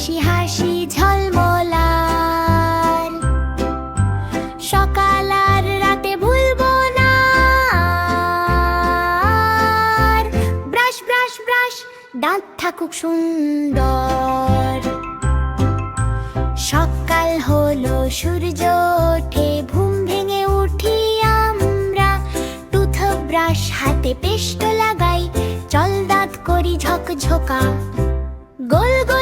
হাসি হাসি ঝলমলার। সকাল আর রাতে ভুলবো না আর। ব্রাশ ব্রাশ ব্রাশ, দাঁত থাকুক সুন্দর। সকাল হলো, সূর্য ওঠে, ঘুম ভেঙে উঠি আমরা। টুথব্রাশ হাতে পেস্ট লাগাই, চল দাঁত করি ঝকঝকা। গোল গোল